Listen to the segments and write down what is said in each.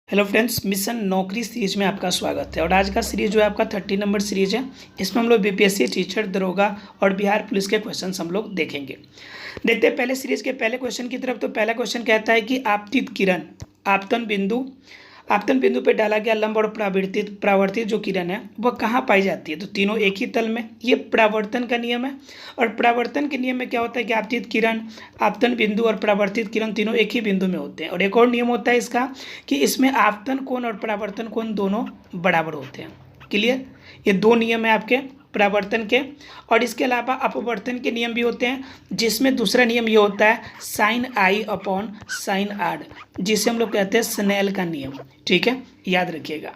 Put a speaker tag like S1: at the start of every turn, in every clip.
S1: Hello friends, mission नौकरी series में आपका स्वागत है। और आज का सीरीज जो है आपका 30 नंबर सीरीज है। इसमें हम लोग बीपीएससी टीचर, दरोगा और बिहार पुलिस के क्वेश्चन हम लोग देखेंगे। देखते हैं पहले सीरीज के पहले क्वेश्चन की तरफ। तो पहला क्वेश्चन कहता है कि आपतित किरण आपतन बिंदु पे डाला गया लंब और परावर्तित जो किरण है वह कहाँ पाई जाती है। तो तीनों एक ही तल में, ये परावर्तन का नियम है। और परावर्तन के नियम में क्या होता है कि आपतित किरण, आपतन बिंदु और परावर्तित किरण तीनों एक ही बिंदु में होते हैं। और एक और नियम होता है इसका कि इसमें आपतन कोण और परावर्तन कोण दोनों बराबर होते हैं। क्लियर, ये दो नियम है आपके परावर्तन के। और इसके अलावा अपवर्तन के नियम भी होते हैं, जिसमें दूसरा नियम ये होता है sine i upon sine r, जिसे हम लोग कहते हैं स्नेल का नियम। ठीक है, याद रखिएगा।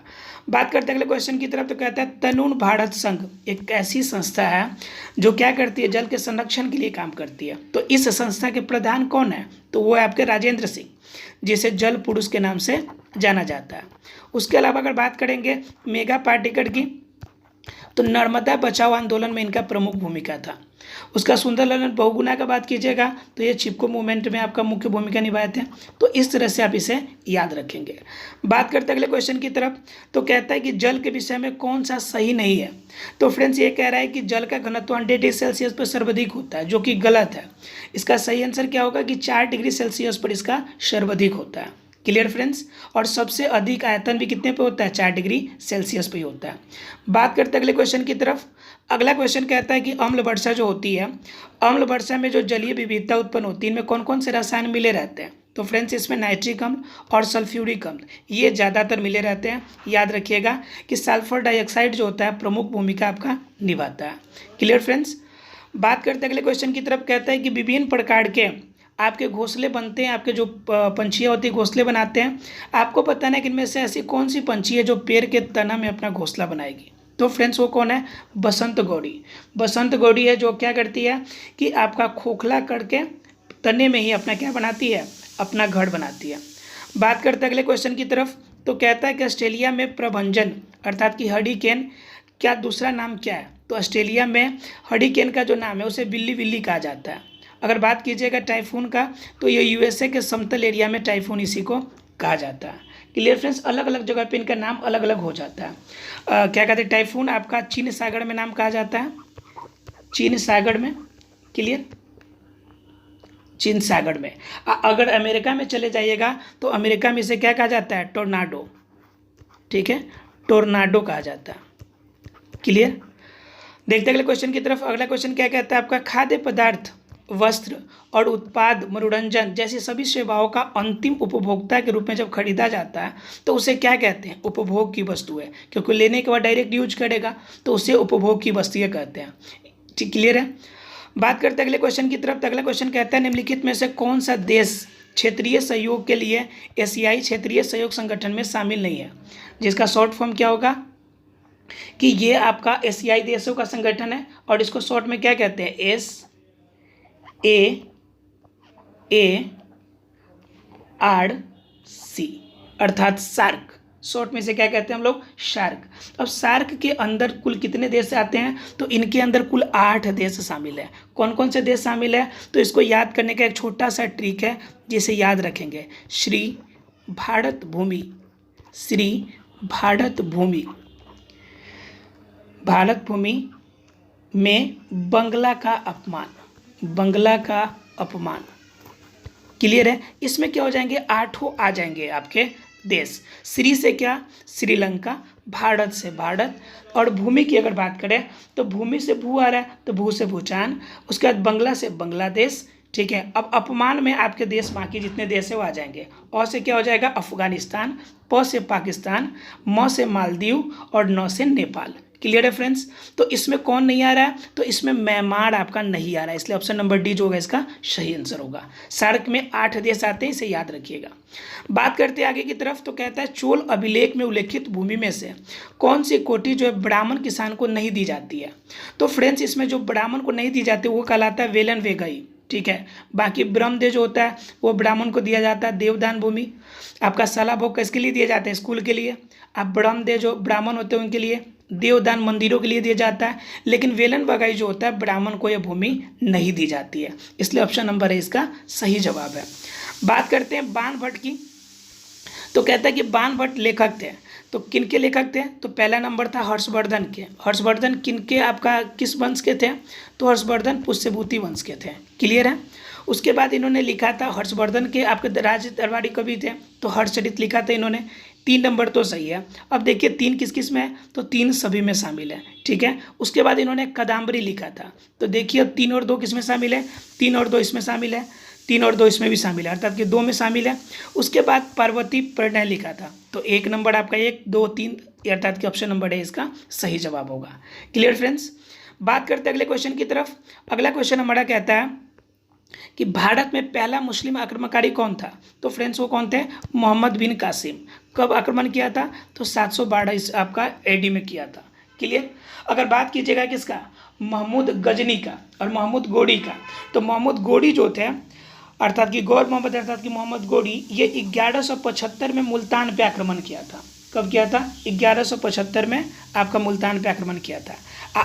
S1: बात करते हैं अगले क्वेश्चन की तरफ। तो कहता है तनुण भारत संघ एक ऐसी संस्था है जो क्या करती है, जल के संरक्षण के लिए काम करती है। तो इस संस्था के प्रधान कौन है? तो वो है आपके राजेंद्र सिंह, जिसे जल पुरुष के नाम से जाना जाता है। उसके अलावा अगर बात करेंगे मेघा पाटेकर की, तो नर्मदा बचाओ आंदोलन में इनका प्रमुख भूमिका था। उसका सुंदरलाल बहुगुणा का बात कीजिएगा तो ये चिपको मूवमेंट में आपका मुख्य भूमिका निभाए थे। तो इस तरह से आप इसे याद रखेंगे। बात करते हैं अगले क्वेश्चन की तरफ। तो कहता है कि जल के विषय में कौन सा सही नहीं है। तो फ्रेंड्स, ये कह रहा है कि जल का घनत्व 100 डिग्री सेल्सियस पर सर्वाधिक होता है, जो कि गलत है। इसका सही आंसर क्या होगा कि 4 डिग्री सेल्सियस पर इसका सर्वाधिक होता है। Clear friends. और सबसे अधिक आयतन भी कितने पे होता है? 4 डिग्री सेल्सियस पे ही होता है। बात करते हैं अगले क्वेश्चन की तरफ। अगला क्वेश्चन कहता है कि अम्ल वर्षा जो होती है, अम्ल वर्षा में जो जलीय विविधता उत्पन्न होती है, इनमें कौन कौन से रसायन मिले रहते हैं। तो फ्रेंड्स, इसमें नाइट्रिक अम्ल और सल्फ्यूरिक अम्ल ये ज़्यादातर मिले रहते हैं। याद रखिएगा कि सल्फर डाइऑक्साइड जो होता है प्रमुख भूमिका आपका निभाता है। Clear friends. बात करते हैं अगले क्वेश्चन की तरफ। कहता है कि विभिन्न प्रकार के आपके घोंसले बनते हैं, आपके जो पंछियाँ होती है घोंसले बनाते हैं। आपको पता है कि इनमें से ऐसी कौन सी पंछी है जो पेड़ के तना में अपना घोंसला बनाएगी। तो फ्रेंड्स, वो कौन है? बसंत गौड़ी। बसंत गौड़ी है जो क्या करती है कि आपका खोखला करके तने में ही अपना क्या बनाती है, अपना घर बनाती है। बात करते हैं अगले क्वेश्चन की तरफ। तो कहता है कि ऑस्ट्रेलिया में प्रभंजन अर्थात कि हरिकेन क्या दूसरा नाम क्या है। तो ऑस्ट्रेलिया में हरिकेन का जो नाम है उसे बिल्ली बिल्ली कहा जाता है। अगर बात कीजिएगा टाइफून का, तो ये यूएसए के समतल एरिया में टाइफून इसी को कहा जाता है। Clear friends. अलग अलग जगह पे इनका नाम अलग अलग हो जाता है। क्या कहते हैं, टाइफून आपका चीन सागर में नाम कहा जाता है, चीन सागर में। क्लियर, चीन सागर में। अगर अमेरिका में चले जाइएगा तो अमेरिका में इसे क्या कहा जाता है? टोर्नाडो। ठीक है, टोर्नाडो कहा जाता है। क्लियर। देखते अगले क्वेश्चन की तरफ। अगला क्वेश्चन क्या कहता है आपका, खाद्य पदार्थ, वस्त्र और उत्पाद, मनोरंजन जैसी सभी सेवाओं का अंतिम उपभोक्ता के रूप में जब खरीदा जाता है तो उसे क्या कहते हैं? उपभोग की वस्तु है, क्योंकि लेने के बाद डायरेक्ट यूज करेगा तो उसे उपभोग की वस्तुएं कहते हैं। ठीक, क्लियर है। बात करते हैं अगले क्वेश्चन की तरफ। तो अगला क्वेश्चन कहता है निम्नलिखित में से कौन सा देश क्षेत्रीय सहयोग के लिए एशियाई क्षेत्रीय सहयोग संगठन में शामिल नहीं है, जिसका शॉर्ट फॉर्म क्या होगा कि ये आपका एशियाई देशों का संगठन है। और इसको शॉर्ट में क्या कहते हैं? SAARC अर्थात सार्क। शॉर्ट में से क्या कहते हैं हम लोग? शार्क। अब सार्क के अंदर कुल कितने देश आते हैं? तो इनके अंदर कुल 8 देश शामिल है। कौन कौन से देश शामिल है? तो इसको याद करने का एक छोटा सा ट्रिक है जिसे याद रखेंगे। श्री भारत भूमि, श्री भारत भूमि, भारत भूमि में बंगला का अपमान, बंगला का अपमान। क्लियर है। इसमें क्या हो जाएंगे? 8 आ जाएंगे आपके देश। श्री से क्या? श्रीलंका, भारत से भारत, और भूमि की अगर बात करें तो भूमि से भू आ रहा है तो भू से भूटान, उसके बाद बंगला से बांग्लादेश। ठीक है। अब अपमान में आपके देश बाकी जितने देश है वो आ जाएंगे। और से क्या हो जाएगा? अफगानिस्तान, प से पाकिस्तान, म से मालदीव और न से नेपाल। क्लियर है फ्रेंड्स। तो इसमें कौन नहीं आ रहा है? तो इसमें म्यांमार आपका नहीं आ रहा है, इसलिए ऑप्शन नंबर डी जो होगा इसका सही आंसर होगा। सार्क में 8 देश आते हैं, इसे याद रखिएगा। बात करते हैं आगे की तरफ। तो कहता है चोल अभिलेख में उल्लेखित भूमि में से कौन सी कोटि जो है ब्राह्मण किसान को नहीं दी जाती है। तो फ्रेंड्स, इसमें जो ब्राह्मण को नहीं दी जाती वो कहलाता है वेलन वेगई। ठीक है। बाकी ब्रह्मदेव जो होता है वो ब्राह्मण को दिया जाता है। देवदान भूमि आपका सला भोग किसके लिए दिए जाते हैं? स्कूल के लिए। अब ब्रह्मदेव जो ब्राह्मण होते हैं उनके लिए, देवदान मंदिरों के लिए दिया जाता है। लेकिन वेलन वगाई जो होता है ब्राह्मण को यह भूमि नहीं दी जाती है, इसलिए ऑप्शन नंबर है इसका सही जवाब है। बात करते हैं बाण भट्ट की। तो कहता है कि बाणभट्ट लेखक थे, तो किन के लेखक थे? तो पहला नंबर था हर्षवर्धन के। हर्षवर्धन किन के आपका किस वंश के थे? तो हर्षवर्धन पुष्यभूति वंश के थे। क्लियर है? उसके बाद इन्होंने लिखा था, हर्षवर्धन के आपके राज दरबारी कवि थे, तो हर्षचरित लिखा था इन्होंने। 3 नंबर तो सही है। अब देखिए 3 किस किस में है? तो 3 सभी में शामिल है। ठीक है। उसके बाद इन्होंने कादम्बरी लिखा था, तो देखिए अब 3 और 2 किस में शामिल है? 3 और 2 इसमें शामिल है, 3 और 2 इसमें भी शामिल है, अर्थात कि 2 में शामिल है। उसके बाद पार्वती प्रणय लिखा था, तो 1 नंबर आपका 1, 2, 3, अर्थात कि ऑप्शन नंबर है इसका सही जवाब होगा। Clear friends? बात करते हैं अगले क्वेश्चन की तरफ। अगला क्वेश्चन हमारा कहता है कि भारत में पहला मुस्लिम आक्रमणकारी कौन था? तो फ्रेंड्स वो कौन थे? मोहम्मद बिन कासिम। कब आक्रमण किया था? तो 712 आपका एडी में किया था। क्लियर? अगर बात कीजिएगा किसका? महमूद गजनी का और महमूद गोरी का, तो महमूद गोरी जो थे, अर्थात कि गौर मोहम्मद अर्थात कि मोहम्मद गोरी, ये 1175 में मुल्तान पे आक्रमण किया था। कब किया था? 1175 में आपका मुल्तान पे आक्रमण किया था।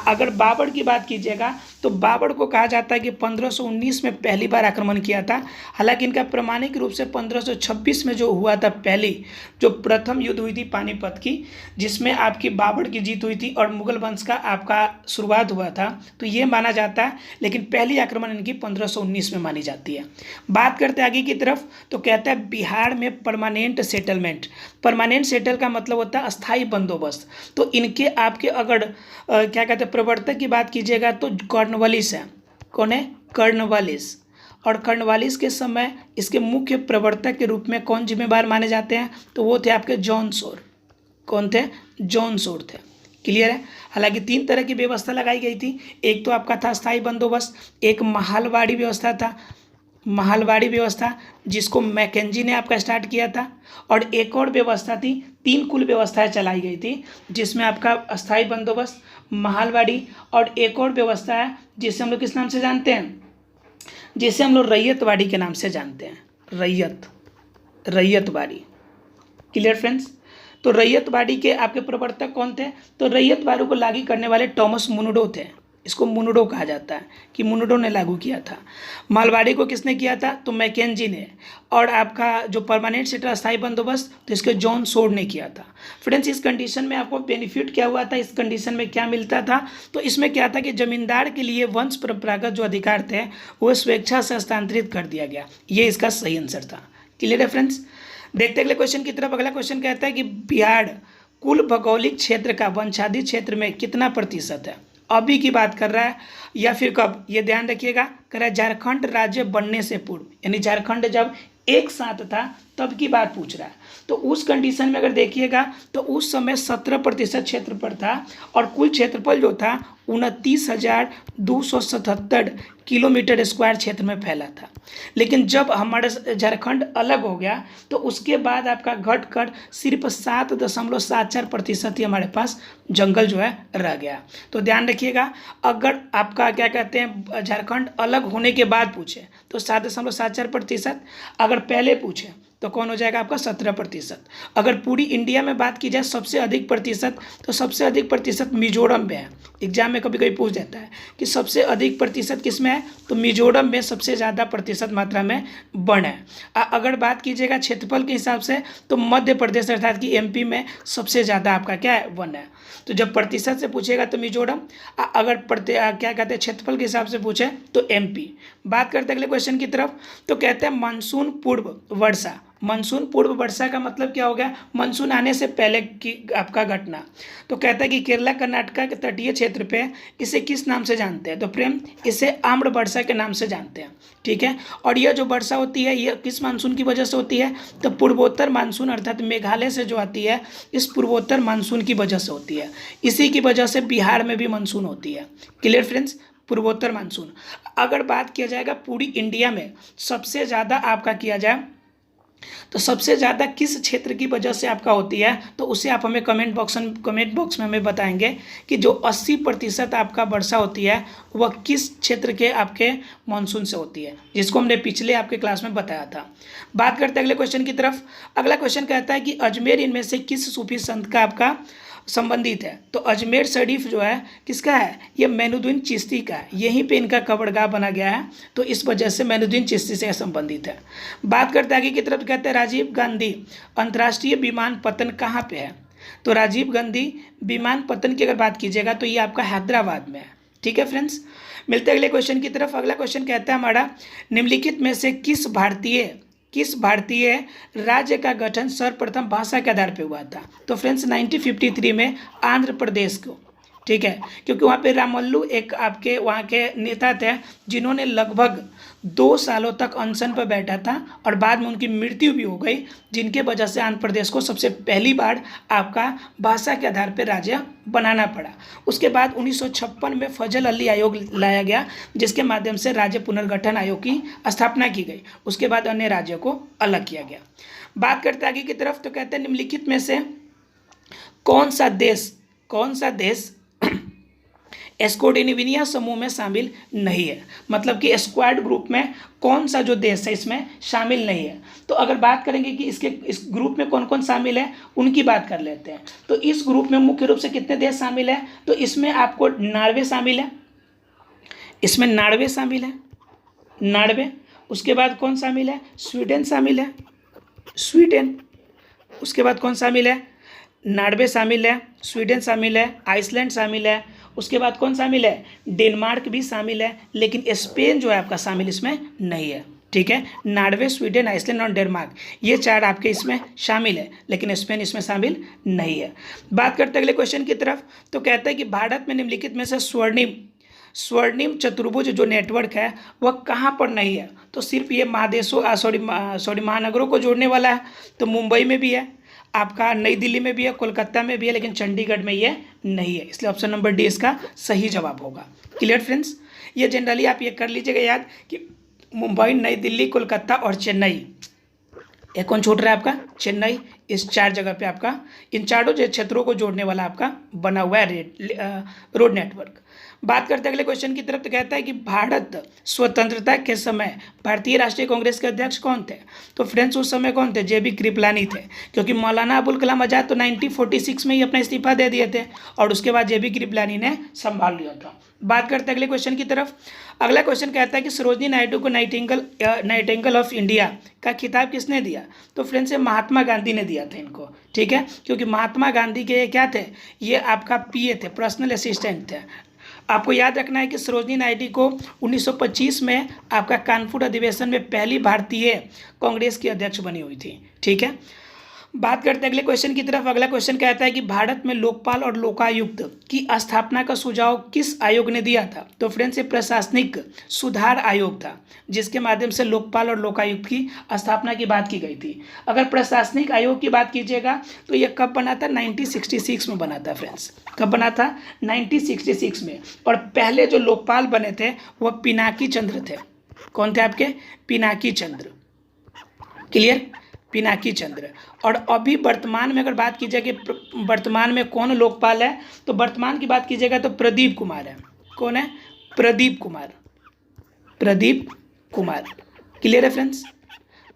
S1: अगर बाबर की बात कीजिएगा तो बाबर को कहा जाता है कि 1519 में पहली बार आक्रमण किया था। हालांकि इनका प्रमाणिक रूप से 1526 में जो हुआ था, पहली जो प्रथम युद्ध हुई थी पानीपत की, जिसमें आपकी बाबर की जीत हुई थी और मुगल वंश का आपका शुरुआत हुआ था, तो ये माना जाता है। लेकिन पहली आक्रमण इनकी 1519 में मानी जाती है। बात करते आगे की तरफ, तो कहता है बिहार में परमानेंट सेटलमेंट। परमानेंट सेटल का मतलब होता है अस्थायी बंदोबस्त। तो इनके आपके अगर क्या कहते हैं प्रवर्तक की बात कीजिएगा तो कॉर्नवालिस है। कौन है? कॉर्नवालिस। और कॉर्नवालिस के समय इसके मुख्य प्रवर्तक के रूप में कौन जिम्मेदार माने जाते हैं? तो वो थे आपके जॉन सोर। कौन थे? जॉन सोर थे। क्लियर है? हालांकि 3 तरह की व्यवस्था लगाई गई थी। एक तो आपका था स्थायी बंदोबस्त, एक महालवाड़ी व्यवस्था था, महालवाड़ी व्यवस्था जिसको मैकेंजी ने आपका स्टार्ट किया था, और एक और व्यवस्था थी। 3 कुल व्यवस्थाएं चलाई गई थी, जिसमें आपका अस्थायी बंदोबस्त, महालवाड़ी और एक और व्यवस्था है जिसे हम लोग किस नाम से जानते हैं? जिसे हम लोग रैयतवाड़ी के नाम से जानते हैं। रैयतवाड़ी। Clear friends? तो रैयतवाड़ी के आपके प्रवर्तक कौन थे? तो रैयतवाड़ी को लागू करने वाले टॉमस मुनडो थे। इसको मुनडो कहा जाता है कि मुनडो ने लागू किया था। मालवाड़ी को किसने किया था? तो मैकेंजी ने। और आपका जो परमानेंट सेटल अस्थायी बंदोबस्त, तो इसके जॉन सोर ने किया था। फ्रेंड्स, इस कंडीशन में आपको बेनिफिट क्या हुआ था? इस कंडीशन में क्या मिलता था? तो इसमें क्या था कि जमींदार के लिए वंश परंपरागत जो अधिकार थे वो स्वेच्छा से हस्तांतरित कर दिया गया। ये इसका सही आंसर था। क्लियर है फ्रेंड्स? देखते अगले क्वेश्चन की तरफ। अगला क्वेश्चन कहता है कि बिहार कुल भौगोलिक क्षेत्र का वंशाधि क्षेत्र में कितना प्रतिशत है? अभी की बात कर रहा है या फिर कब? ये ध्यान रखिएगा। कह रहा है झारखंड राज्य बनने से पूर्व, यानी झारखंड जब एक साथ था तब की बात पूछ रहा है। तो उस कंडीशन में अगर देखिएगा तो उस समय 17% क्षेत्रफल था और कुल क्षेत्रफल जो था 29,277 किलोमीटर स्क्वायर क्षेत्र में फैला था। लेकिन जब हमारा झारखंड अलग हो गया तो उसके बाद आपका घटकर सिर्फ 7.74% ही हमारे पास जंगल जो है रह गया। तो ध्यान रखिएगा, अगर आपका क्या कहते हैं झारखंड अलग होने के बाद पूछे तो 7.74%, अगर पहले पूछे तो कौन हो जाएगा आपका 17%। अगर पूरी इंडिया में बात की जाए सबसे अधिक प्रतिशत, तो सबसे अधिक प्रतिशत मिजोरम में है। एग्जाम में कभी कभी पूछ देता है कि सबसे अधिक प्रतिशत किस में है, तो मिजोरम में सबसे ज़्यादा प्रतिशत मात्रा में वन है। अगर बात कीजिएगा क्षेत्रफल के हिसाब से तो मध्य प्रदेश अर्थात कि एमपी में सबसे ज़्यादा आपका क्या है, वन है। तो जब प्रतिशत से पूछेगा तो मिजोरम, अगर क्या कहते हैं क्षेत्रफल के हिसाब से पूछे तो एमपी। बात करते हैं अगले क्वेश्चन की तरफ। तो कहते हैं मानसून पूर्व वर्षा। मानसून पूर्व वर्षा का मतलब क्या हो गया? मानसून आने से पहले की आपका घटना। तो कहता है कि केरला कर्नाटका के तटीय क्षेत्र पे इसे किस नाम से जानते हैं? तो प्रेम इसे आम्र वर्षा के नाम से जानते हैं। ठीक है। और यह जो वर्षा होती है यह किस मानसून की वजह से होती है? तो पूर्वोत्तर मानसून अर्थात मेघालय से जो आती है, इस पूर्वोत्तर मानसून की वजह से होती है। इसी की वजह से बिहार में भी मानसून होती है। Clear friends? पूर्वोत्तर मानसून। अगर बात किया जाएगा पूरी इंडिया में सबसे ज़्यादा आपका किया जाए तो सबसे ज़्यादा किस क्षेत्र की वजह से आपका होती है, तो उसे आप हमें कमेंट बॉक्स में हमें बताएंगे कि जो 80% आपका वर्षा होती है वह किस क्षेत्र के आपके मानसून से होती है, जिसको हमने पिछले आपके क्लास में बताया था। बात करते हैं अगले क्वेश्चन की तरफ। अगला क्वेश्चन कहता है कि अजमेर इनमें से किस सूफी संत का आपका संबंधित है। तो अजमेर शरीफ जो है किसका है, ये मोइनुद्दीन चिश्ती का है, यहीं पे इनका कब्रगाह बना गया है, तो इस वजह से मोइनुद्दीन चिश्ती से संबंधित है। बात करते हैं आगे की तरफ, कहते हैं राजीव गांधी अंतर्राष्ट्रीय विमानपत्तन कहाँ पे है। तो राजीव गांधी विमानपत्तन की अगर बात कीजिएगा तो ये आपका हैदराबाद में है। ठीक है फ्रेंड्स, मिलते हैं अगले क्वेश्चन की तरफ। अगला क्वेश्चन कहता है हमारा, निम्नलिखित में से किस भारतीय राज्य का गठन सर्वप्रथम भाषा के आधार पर हुआ था। तो फ्रेंड्स 1953 में आंध्र प्रदेश को, ठीक है, क्योंकि वहाँ पे रामल्लू एक आपके वहाँ के नेता थे जिन्होंने लगभग 2 सालों तक अनशन पर बैठा था और बाद में उनकी मृत्यु भी हो गई, जिनके वजह से आंध्र प्रदेश को सबसे पहली बार आपका भाषा के आधार पर राज्य बनाना पड़ा। उसके बाद 1956 में फजल अली आयोग लाया गया, जिसके माध्यम से राज्य पुनर्गठन आयोग की स्थापना की गई। उसके बाद अन्य राज्यों को अलग किया गया। बात करते आगे की तरफ, तो कहते हैं निम्नलिखित में से कौन सा देश स्कैंडिनेविया समूह में शामिल नहीं है, मतलब कि स्क्वाड ग्रुप में कौन सा जो देश है इसमें शामिल नहीं है। तो अगर बात करेंगे कि इस ग्रुप में कौन कौन शामिल है, उनकी बात कर लेते हैं। तो इस ग्रुप में मुख्य रूप से कितने देश शामिल है, तो इसमें आपको नॉर्वे शामिल है, नॉर्वे। उसके बाद कौन शामिल है, स्वीडन शामिल है, उसके बाद कौन शामिल है, नॉर्वे शामिल है, स्वीडन शामिल है, आइसलैंड शामिल है। उसके बाद कौन शामिल है, डेनमार्क भी शामिल है, लेकिन स्पेन जो है आपका शामिल इसमें नहीं है। ठीक है, नॉर्वे, स्वीडन, आइसलैंड और डेनमार्क, ये 4 आपके इसमें शामिल है, लेकिन स्पेन इसमें शामिल नहीं है। बात करते अगले क्वेश्चन की तरफ, तो कहता है कि भारत में निम्नलिखित में से स्वर्णिम चतुर्भुज जो नेटवर्क है वह कहाँ पर नहीं है। तो सिर्फ ये महानगरों को जोड़ने वाला है, तो मुंबई में भी है, आपका नई दिल्ली में भी है, कोलकाता में भी है, लेकिन चंडीगढ़ में ये नहीं है, इसलिए ऑप्शन नंबर डी इसका सही जवाब होगा। क्लियर फ्रेंड्स, ये जनरली आप ये कर लीजिएगा याद कि मुंबई, नई दिल्ली, कोलकाता और चेन्नई, ये कौन छूट रहा है आपका, चेन्नई। इस 4 जगह पे आपका इन चारों क्षेत्रों को जोड़ने वाला आपका बना हुआ है रोड नेटवर्क। बात करते हैं अगले क्वेश्चन की तरफ, तो कहता है कि भारत स्वतंत्रता के समय भारतीय राष्ट्रीय कांग्रेस के अध्यक्ष कौन थे। तो फ्रेंड्स उस समय कौन थे, JB कृपलानी थे, क्योंकि मौलाना अबुल कलाम आज़ाद तो 1946 में ही अपना इस्तीफा दे दिए थे और उसके बाद JB कृपलानी ने संभाल लिया था। बात करते हैं अगले क्वेश्चन की तरफ। अगला क्वेश्चन कहता है कि सरोजिनी नायडू को नाइटिंगेल ऑफ इंडिया का खिताब किसने दिया। तो फ्रेंड्स ये महात्मा गांधी ने दिया था इनको, ठीक है, क्योंकि महात्मा गांधी के ये क्या थे, ये आपका PA थे, पर्सनल असिस्टेंट थे। आपको याद रखना है कि सरोजिनी नायडू को 1925 में आपका कानपुर अधिवेशन में पहली भारतीय कांग्रेस की अध्यक्ष बनी हुई थी। ठीक है, बात करते हैं अगले क्वेश्चन की तरफ। अगला क्वेश्चन कहता है कि भारत में लोकपाल और लोकायुक्त की स्थापना का सुझाव किस आयोग ने दिया था। तो फ्रेंड्स ये प्रशासनिक सुधार आयोग था, जिसके माध्यम से लोकपाल और लोकायुक्त की स्थापना की बात की गई थी। अगर प्रशासनिक आयोग की बात कीजिएगा तो ये कब बना था, 1966 में बना था फ्रेंड्स। कब बना था, 1966 में। और पहले जो लोकपाल बने थे वह पिनाकी चंद्र थे। कौन थे आपके, पिनाकी चंद्र। क्लियर, पिनाकी चंद्र। और अभी वर्तमान में अगर बात कीजिए कि वर्तमान में कौन लोकपाल है, तो वर्तमान की बात कीजिएगा तो प्रदीप कुमार है। कौन है, प्रदीप कुमार। क्लियर है फ्रेंड्स,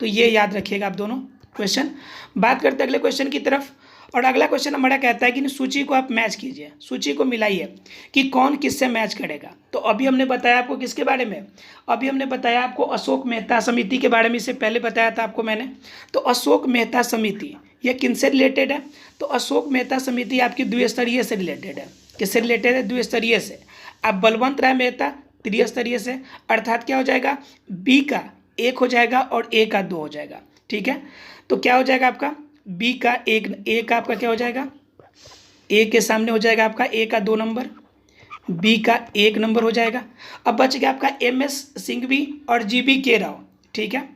S1: तो ये याद रखिएगा आप दोनों क्वेश्चन। बात करते हैं अगले क्वेश्चन की तरफ। और अगला क्वेश्चन हमारा कहता है कि सूची को आप मैच कीजिए, सूची को मिलाइए कि कौन किससे मैच करेगा। तो अभी हमने बताया आपको किसके बारे में, अभी हमने बताया आपको अशोक मेहता समिति के बारे में, इससे पहले बताया था आपको मैंने। तो अशोक मेहता समिति ये किनसे रिलेटेड है, तो अशोक मेहता समिति आपकी द्विस्तरीय से रिलेटेड है। किससे रिलेटेड है, द्विस्तरीय से। अब बलवंत राय मेहता त्रिस्तरीय से, अर्थात क्या हो जाएगा, B का 1 हो जाएगा और A का 2 हो जाएगा। ठीक है, तो क्या हो जाएगा आपका B का 1, A का आपका क्या हो जाएगा, A के सामने हो जाएगा आपका A का 2 नंबर, B का 1 नंबर हो जाएगा। अब बच गया आपका MS सिंघवी और GB के राव। ठीक है,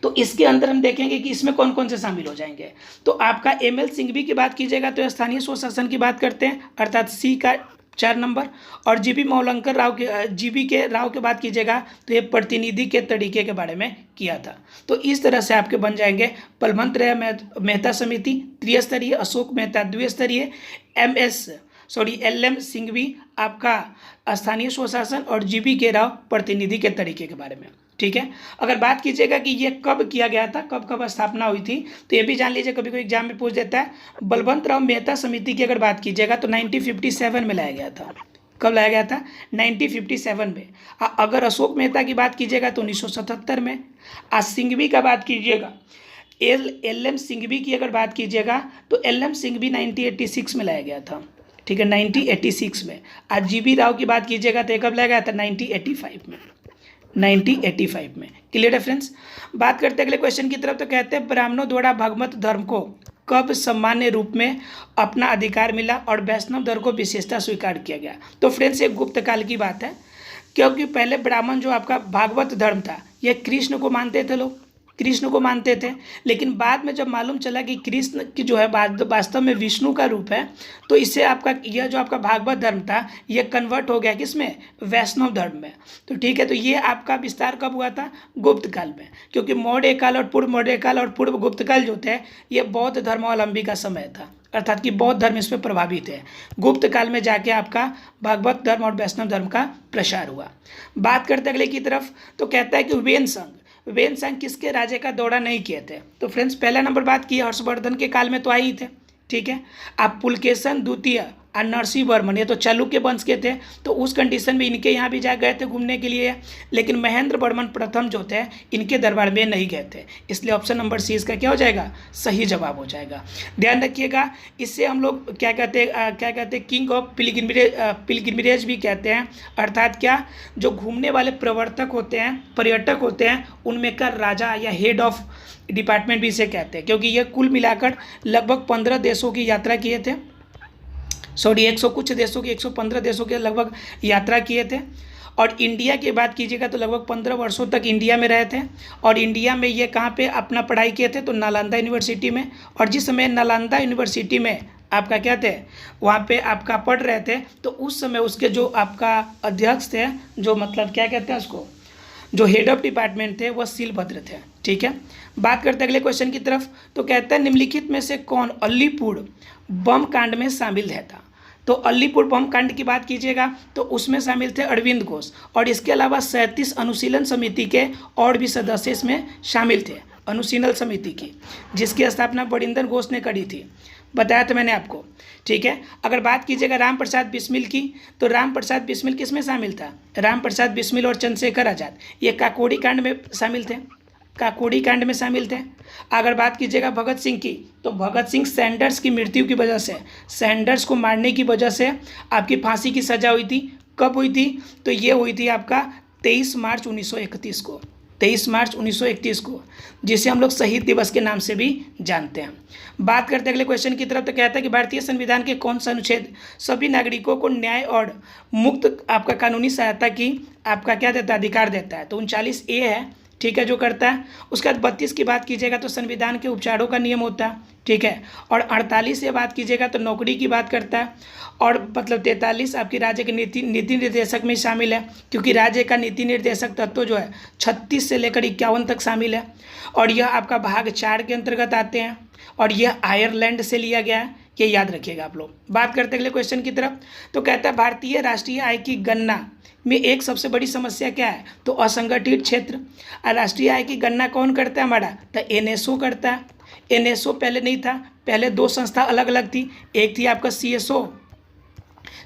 S1: तो इसके अंदर हम देखेंगे कि इसमें कौन कौन से शामिल हो जाएंगे। तो आपका ML सिंघवी की बात कीजिएगा तो स्थानीय स्वशासन की बात करते हैं, अर्थात C का 4 नंबर। और GB मौलंकर राव के GB के राव की बात कीजिएगा तो ये प्रतिनिधि के तरीके के बारे में किया था। तो इस तरह से आपके बन जाएंगे बलवंत राय मेहता समिति त्रिस्तरीय, अशोक मेहता द्विस्तरीय, LM सिंघवी आपका स्थानीय स्वशासन और GB के राव प्रतिनिधि के तरीके के बारे में। ठीक है। अगर बात कीजिएगा कि ये कब किया गया था, कब कब स्थापना हुई थी, तो ये भी जान लीजिए, कभी कोई एग्जाम में पूछ देता है। बलवंत राव मेहता समिति की अगर बात कीजिएगा तो 1957 में लाया गया था। कब लाया गया था? 1957 में। अगर अशोक मेहता की बात कीजिएगा तो 1977 में। आज सिंघवी का बात कीजिएगा, एल एम सिंघवी की अगर बात कीजिएगा तो एल एम सिंघवी 1986 में लाया गया था, ठीक है, 1986 में। आज जी बी राव की बात कीजिएगा तो कब लाया गया था? 1985 में, 1985 में। क्लियर है फ्रेंड्स। बात करते हैं अगले क्वेश्चन की तरफ, तो कहते हैं ब्राह्मणों द्वारा भगवत धर्म को कब सामान्य रूप में अपना अधिकार मिला और वैष्णव धर्म को विशेषता स्वीकार किया गया? तो फ्रेंड्स ये गुप्त काल की बात है, क्योंकि पहले ब्राह्मण जो आपका भागवत धर्म था, यह कृष्ण को मानते थे, लोग कृष्ण को मानते थे। लेकिन बाद में जब मालूम चला कि कृष्ण की जो है वास्तव में विष्णु का रूप है, तो इससे आपका यह जो आपका भागवत धर्म था यह कन्वर्ट हो गया किसमें? वैष्णव धर्म में। तो ठीक है, तो ये आपका विस्तार कब हुआ था? गुप्त काल में, क्योंकि मौर्य काल और पूर्व मौर्य काल और पूर्व गुप्त काल जो थे ये बौद्ध धर्मावलंबी का समय था, अर्थात कि बौद्ध धर्म इस पर प्रभावित है। गुप्त काल में जाके आपका भागवत धर्म और वैष्णव धर्म का प्रसार हुआ। बात करते अगले की तरफ, तो कहता है कि वेन संघ किसके राज्य का दौरा नहीं किए थे? तो फ्रेंड्स पहला नंबर बात की हर्षवर्धन के काल में तो आए ही थे, ठीक है। आप पुलकेशन द्वितीय और नरसिंह वर्मन, ये तो चालुक्य वंश के थे, तो उस कंडीशन में इनके यहाँ भी जा गए थे घूमने के लिए। लेकिन महेंद्र वर्मन प्रथम जो थे इनके दरबार में नहीं गए थे, इसलिए ऑप्शन नंबर सी इसका क्या हो जाएगा? सही जवाब हो जाएगा। ध्यान रखिएगा, इससे हम लोग क्या कहते हैं किंग ऑफ पिलग्रिमेज भी कहते हैं, अर्थात क्या, जो घूमने वाले प्रवर्तक होते हैं, पर्यटक होते हैं, उनमें का राजा या हेड ऑफ डिपार्टमेंट भी इसे कहते हैं, क्योंकि ये कुल मिलाकर लगभग 15 देशों की यात्रा किए थे, 100 कुछ देशों की 115 देशों के लगभग यात्रा किए थे। और इंडिया की बात कीजिएगा तो लगभग 15 वर्षों तक इंडिया में रहे थे। और इंडिया में ये कहाँ पे अपना पढ़ाई किए थे? तो नालंदा यूनिवर्सिटी में। और जिस समय नालंदा यूनिवर्सिटी में आपका क्या थे, वहाँ पे आपका पढ़ रहे थे, तो उस समय उसके जो आपका अध्यक्ष थे, जो मतलब क्या कहते हैं उसको, जो हेड ऑफ डिपार्टमेंट थे, वह सीलभद्र थे, ठीक है। बात करते हैं अगले क्वेश्चन की तरफ, तो कहता है निम्नलिखित में से कौन अलीपुर बम कांड में शामिल है था? तो अलीपुर बम कांड की बात कीजिएगा तो उसमें शामिल थे अरविंद घोष, और इसके अलावा 37 अनुशीलन समिति के और भी सदस्य इसमें शामिल थे, अनुशीलन समिति की, जिसकी स्थापना बरिंदर घोष ने करी थी, बताया था मैंने आपको, ठीक है। अगर बात कीजिएगा राम प्रसाद बिस्मिल की, तो राम प्रसाद बिस्मिल किसमें शामिल था? राम प्रसाद बिस्मिल और चंद्रशेखर आजाद ये काकोड़ी कांड में शामिल थे, काकोड़ी कांड में शामिल थे। अगर बात कीजिएगा भगत सिंह की, तो भगत सिंह सैंडर्स की मृत्यु की वजह से, सैंडर्स को मारने की वजह से आपकी फांसी की सजा हुई थी। कब हुई थी? तो ये हुई थी आपका 23 मार्च 1931 को, 23 मार्च 1931 को, जिसे हम लोग शहीद दिवस के नाम से भी जानते हैं। बात करते हैं अगले क्वेश्चन की तरफ, तो कहता है कि भारतीय संविधान के कौन सा अनुच्छेद सभी नागरिकों को न्याय और मुक्त आपका कानूनी सहायता की आपका क्या देता है? अधिकार देता है। तो 39A है, ठीक है, जो करता है। उसके बाद 32 की बात कीजिएगा तो संविधान के उपचारों का नियम होता है, ठीक है। और 48 से बात कीजिएगा तो नौकरी की बात करता है। और मतलब 43 आपकी राज्य के नीति निर्देशक में शामिल है, क्योंकि राज्य का नीति निर्देशक तत्व जो है 36 से लेकर 51 तक शामिल है। और यह आपका भाग 4 के अंतर्गत आते हैं, और यह आयरलैंड से लिया गया है, ये याद रखिएगा आप लोग। बात करते हैं अगले क्वेश्चन की तरफ, तो कहता है भारतीय राष्ट्रीय आय की गणना में एक सबसे बड़ी समस्या क्या है? तो असंगठित क्षेत्र। राष्ट्रीय आय की गणना कौन करता है हमारा? तो एनएसओ करता है। एनएसओ पहले नहीं था, पहले 2 संस्था अलग अलग थी, एक थी आपका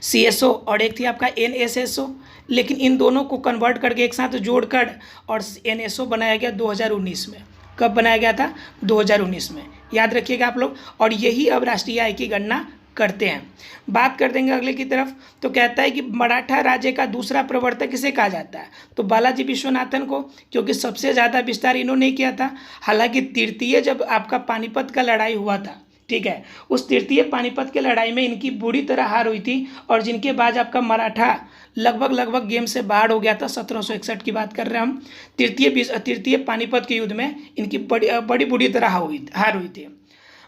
S1: सीएसओ और एक थी आपका एनएसएसओ, लेकिन इन दोनों को कन्वर्ट करके एक साथ जोड़कर और एनएसओ बनाया गया 2019 में। कब बनाया गया था? 2019 में, याद रखिएगा आप लोग। और यही अब राष्ट्रीय आय की गणना करते हैं। बात कर देंगे अगले की तरफ, तो कहता है कि मराठा राज्य का दूसरा प्रवर्तक किसे कहा जाता है? तो बालाजी विश्वनाथन को, क्योंकि सबसे ज़्यादा विस्तार इन्होंने किया था। हालांकि तृतीय जब आपका पानीपत का लड़ाई हुआ था, ठीक है, उस तृतीय पानीपत के लड़ाई में इनकी बुरी तरह हार हुई थी, और जिनके बाद आपका मराठा लगभग गेम से बाहर हो गया था। 1761 की बात कर रहे हैं हम। तृतीय पानीपत के युद्ध में इनकी बड़ी बुरी तरह हार हुई थी।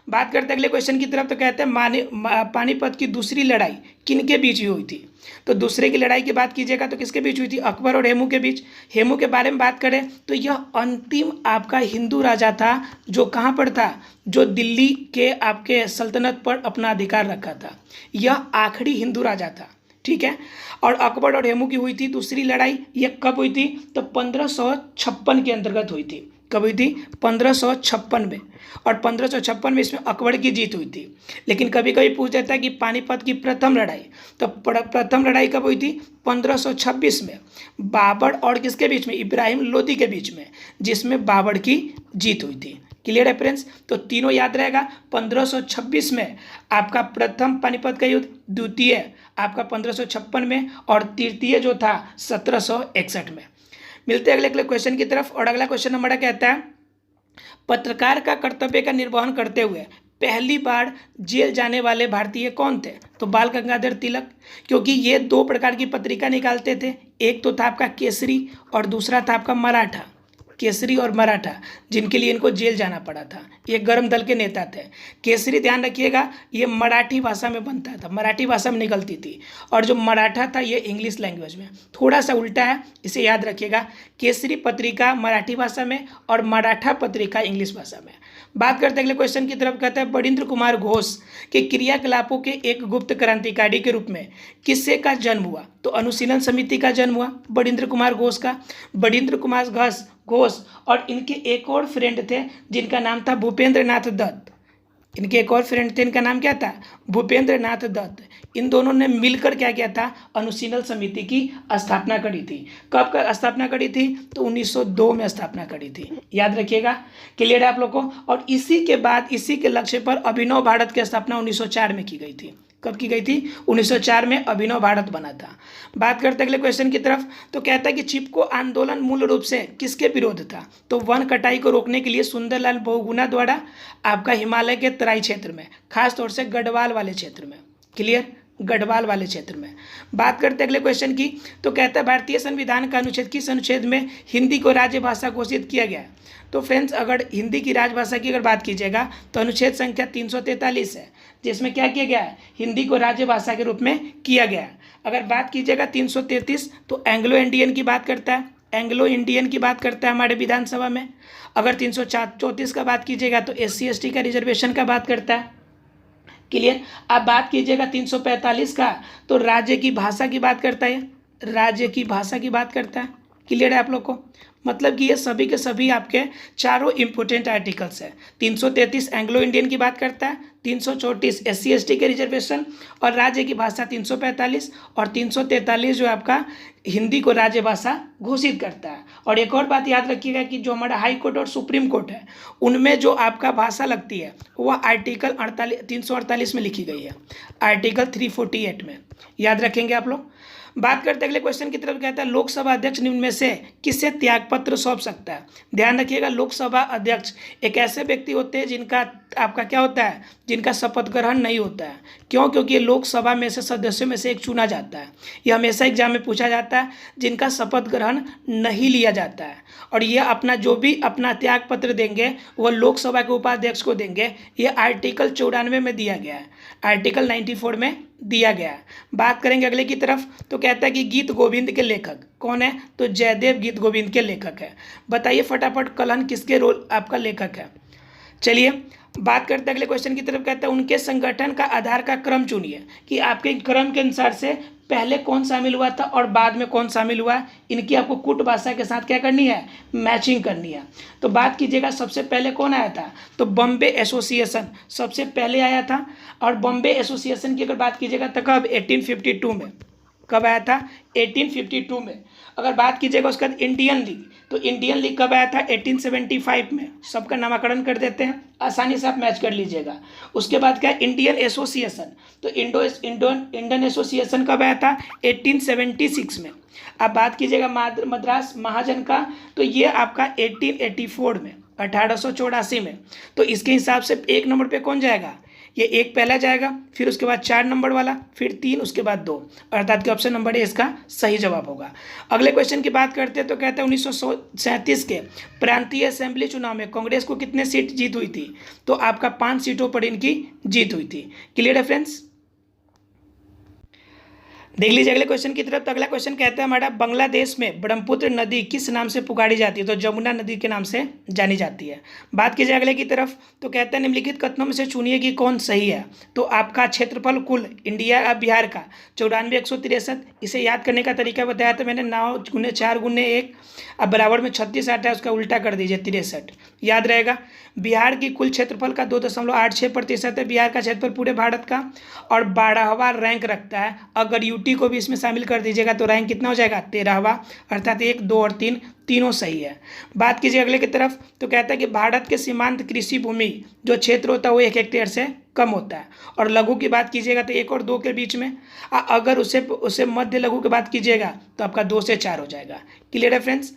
S1: बात करते हैं अगले क्वेश्चन की तरफ, तो कहते हैं पानीपत की दूसरी लड़ाई किनके बीच हुई थी? तो दूसरे की लड़ाई की बात कीजिएगा तो किसके बीच हुई थी? अकबर और हेमू के बीच। हेमू के बारे में बात करें तो यह अंतिम आपका हिंदू राजा था जो कहाँ पर था? जो दिल्ली के आपके सल्तनत पर अपना अधिकार रखा था। यह आखिरी हिंदू राजा था, ठीक है। और अकबर और हेमू की हुई थी दूसरी लड़ाई, ये कब हुई थी? तो 1556 के अंतर्गत हुई थी। कब हुई थी? 1556 में। और 1556 में इसमें अकबर की जीत हुई थी। लेकिन कभी कभी पूछ जाता है कि पानीपत की प्रथम लड़ाई, तो प्रथम लड़ाई कब हुई थी? 1526 में, बाबर और किसके बीच में? इब्राहिम लोदी के बीच में, जिसमें बाबर की जीत हुई थी। क्लियर है फ्रेंड्स? तो तीनों याद रहेगा। 1526 में आपका प्रथम पानीपत का युद्ध, द्वितीय आपका 1556 में, और तृतीय जो था 1761 में। मिलते हैं अगले क्वेश्चन की तरफ। और अगला क्वेश्चन हमारा कहता है, पत्रकार का कर्तव्य का निर्वहन करते हुए पहली बार जेल जाने वाले भारतीय कौन थे? तो बाल गंगाधर तिलक, क्योंकि ये दो प्रकार की पत्रिका निकालते थे। एक तो था आपका केसरी और दूसरा था आपका मराठा। केसरी और मराठा, जिनके लिए इनको जेल जाना पड़ा था। ये गर्म दल के नेता थे। केसरी ध्यान रखिएगा, ये मराठी भाषा में बनता था, मराठी भाषा में निकलती थी। और जो मराठा था ये इंग्लिश लैंग्वेज में, थोड़ा सा उल्टा है, इसे याद रखिएगा। केसरी पत्रिका मराठी भाषा में और मराठा पत्रिका इंग्लिश भाषा में। बात करते अगले क्वेश्चन की तरफ। कहता है, बड़िंद्र कुमार घोष के क्रियाकलापों के एक गुप्त क्रांतिकारी के रूप में किससे का जन्म हुआ? तो अनुशीलन समिति का जन्म हुआ बड़िंद्र कुमार घोष का। बड़िंद्र कुमार घोष और इनके एक और फ्रेंड थे जिनका नाम था भूपेंद्र नाथ दत्त। इनके एक और फ्रेंड थे, इनका नाम क्या था? भूपेंद्र नाथ दत्त। इन दोनों ने मिलकर क्या किया था? अनुशीलन समिति की स्थापना करी थी। कब का स्थापना करी थी? तो 1902 में स्थापना करी थी। याद रखिएगा। क्लियर है आप लोग को? और इसी के बाद इसी के लक्ष्य पर अभिनव भारत की स्थापना 1904 में की गई थी। कब की गई थी? 1904 में अभिनव भारत बना था। बात करते अगले क्वेश्चन की तरफ। तो कहता है कि चिपको आंदोलन मूल रूप से किसके विरोध था? तो वन कटाई को रोकने के लिए सुंदरलाल बहुगुणा द्वारा आपका हिमालय के तराई क्षेत्र में, खासतौर से गढ़वाल वाले क्षेत्र में। क्लियर? गढ़वाल वाले क्षेत्र में। बात करते अगले क्वेश्चन की। तो कहता है, भारतीय संविधान का अनुच्छेद किस अनुच्छेद में हिंदी को राजभाषा घोषित किया गया? तो फ्रेंड्स, अगर हिंदी की राजभाषा की अगर बात कीजिएगा तो अनुच्छेद संख्या 343 है, जिसमें क्या किया गया है? हिंदी को राज्यभाषा के रूप में किया गया है। अगर बात कीजिएगा 333 तो एंग्लो इंडियन की बात करता है, एंग्लो इंडियन की बात करता है हमारे विधानसभा में। अगर 334 का बात कीजिएगा तो SC ST का रिजर्वेशन का बात करता है। क्लियर? अब बात कीजिएगा 345 का तो राज्य की भाषा की बात करता है, राज्य की भाषा की बात करता है। क्लियर है आप लोग को? मतलब कि ये सभी के सभी आपके चारों इंपोर्टेंट आर्टिकल्स है। 333 एंग्लो इंडियन की बात करता है, 334 SC ST के रिजर्वेशन और राज्य की भाषा 345, और 343 जो आपका हिंदी को राज्य भाषा घोषित करता है। और एक और बात याद रखिएगा कि जो हमारा हाई कोर्ट और सुप्रीम कोर्ट है उनमें जो आपका भाषा लगती है वह आर्टिकल 348 में लिखी गई है, आर्टिकल 348 में। याद रखेंगे आप लोग। बात करते अगले क्वेश्चन की तरफ। कहता है, लोकसभा अध्यक्ष निम्न में से किसे त्यागपत्र सौंप सकता है? ध्यान रखिएगा, लोकसभा अध्यक्ष एक ऐसे व्यक्ति होते हैं जिनका आपका क्या होता है? जिनका शपथ ग्रहण नहीं होता है। क्यों? क्योंकि ये लोकसभा में से सदस्यों में से एक चुना जाता है। ये हमेशा एग्जाम में पूछा जाता है, जिनका शपथ ग्रहण नहीं लिया जाता है। और ये अपना जो भी अपना त्याग पत्र देंगे वह लोकसभा के उपाध्यक्ष को देंगे। ये आर्टिकल 94 में दिया गया है, आर्टिकल 94 में दिया गया है। बात करेंगे अगले की तरफ। तो कहता है कि गीत गोविंद के लेखक कौन है? तो जयदेव गीत गोविंद के लेखक है। बताइए फटाफट, कलहन किसके रोल आपका लेखक है? चलिए बात करते हैं अगले क्वेश्चन की तरफ। कहता है, उनके संगठन का आधार का क्रम चुनिए कि आपके क्रम के अनुसार से पहले कौन शामिल हुआ था और बाद में कौन शामिल हुआ। इनकी आपको कुट भाषा के साथ क्या करनी है? मैचिंग करनी है। तो बात कीजिएगा सबसे पहले कौन आया था? तो बॉम्बे एसोसिएशन सबसे पहले आया था। और बॉम्बे एसोसिएशन की अगर बात कीजिएगा तो कब? 1852 में। कब आया था? 1852 में। अगर बात कीजिएगा उसके बाद इंडियन लीग, तो इंडियन लीग कब आया था? 1875 में। सबका नामकरण कर देते हैं, आसानी से आप मैच कर लीजिएगा। उसके बाद क्या? इंडियन एसोसिएशन, तो इंडियन एसोसिएशन कब आया था? 1876 में। अब बात कीजिएगा मद्रास महाजन का, तो ये आपका 1884 में, 1884 में। तो इसके हिसाब से एक नंबर पे कौन जाएगा? ये एक पहला जाएगा, फिर उसके बाद 4 नंबर वाला, फिर 3, उसके बाद 2, अर्थात कि ऑप्शन नंबर ए इसका सही जवाब होगा। अगले क्वेश्चन की बात करते हैं। तो कहता है 1937 के प्रांतीय असेंबली चुनाव में कांग्रेस को कितने सीट जीत हुई थी? तो आपका 5 सीटों पर इनकी जीत हुई थी। क्लियर है फ्रेंड्स? देख लीजिए अगले क्वेश्चन की तरफ। तो अगला क्वेश्चन कहता है हमारा, बांग्लादेश में ब्रह्मपुत्र नदी किस नाम से पुकारी जाती है? तो जमुना नदी के नाम से जानी जाती है। बात कीजिए अगले की तरफ। तो कहता है निम्नलिखित कथनों में से चुनिए कि कौन सही है। तो आपका क्षेत्रफल कुल इंडिया अब बिहार का 94,163। इसे याद करने का तरीका बताया था मैंने, 9 गुने 4 गुने 1, अब बराबर में 36 आता है, उसका उल्टा कर दीजिए 63, याद रहेगा। बिहार की कुल क्षेत्रफल का 2.86% है बिहार का क्षेत्रफल पूरे भारत का, और 12वां रैंक रखता है। अगर यूटी को भी इसमें शामिल कर दीजिएगा तो रैंक कितना हो जाएगा? 13वां, अर्थात 1, 2 और 3 तीनों सही है। बात कीजिए अगले की तरफ। तो कहता है कि भारत के सीमांत कृषि भूमि जो क्षेत्र होता है वो 1 हेक्टेयर से कम होता है। और लघु की बात कीजिएगा तो 1 और 2 के बीच में, अगर उसे मध्य लघु की बात कीजिएगा तो आपका 2 से 4 हो जाएगा। क्लियर है फ्रेंड्स?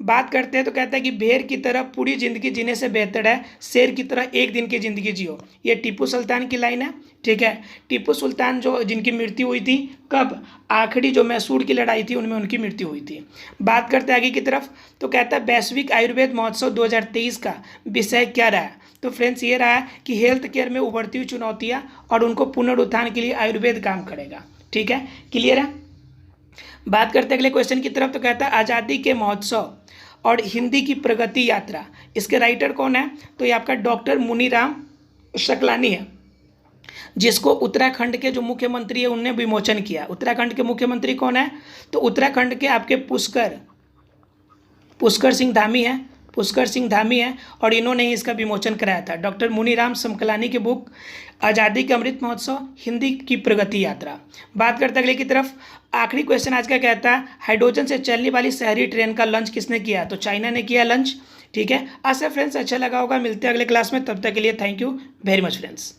S1: बात करते हैं तो कहता है कि भेड़ की तरह पूरी जिंदगी जीने से बेहतर है शेर की तरह एक दिन की जिंदगी जियो। ये टीपू सुल्तान की लाइन है, ठीक है। टीपू सुल्तान जो जिनकी मृत्यु हुई थी कब? आखिरी जो मैसूर की लड़ाई थी उनमें उनकी मृत्यु हुई थी। बात करते हैं आगे की तरफ। तो कहता है वैश्विक आयुर्वेद महोत्सव 2023 का विषय क्या रहा? तो फ्रेंड्स ये रहा कि हेल्थ केयर में उभरती हुई चुनौतियाँ और उनको पुनरुत्थान के लिए आयुर्वेद काम करेगा। ठीक है, क्लियर है। बात करते हैं अगले क्वेश्चन की तरफ। तो कहता है आज़ादी के महोत्सव और हिंदी की प्रगति यात्रा, इसके राइटर कौन है? तो ये आपका डॉक्टर मुनीराम शकलानी है, जिसको उत्तराखंड के जो मुख्यमंत्री है उनने विमोचन किया। उत्तराखंड के मुख्यमंत्री कौन है? तो उत्तराखंड के आपके पुष्कर सिंह धामी हैं, पुष्कर सिंह धामी हैं, और इन्होंने ही इसका विमोचन कराया था। डॉक्टर मुनीराम शकलानी की बुक आज़ादी का अमृत महोत्सव, हिंदी की प्रगति यात्रा। बात करते हैं अगले की तरफ। आखिरी क्वेश्चन आज का कहता है हाइड्रोजन से चलने वाली शहरी ट्रेन का लॉन्च किसने किया? तो चाइना ने किया लॉन्च। ठीक है, आशा फ्रेंड्स अच्छा लगा होगा। मिलते हैं अगले क्लास में, तब तक के लिए thank you very much friends.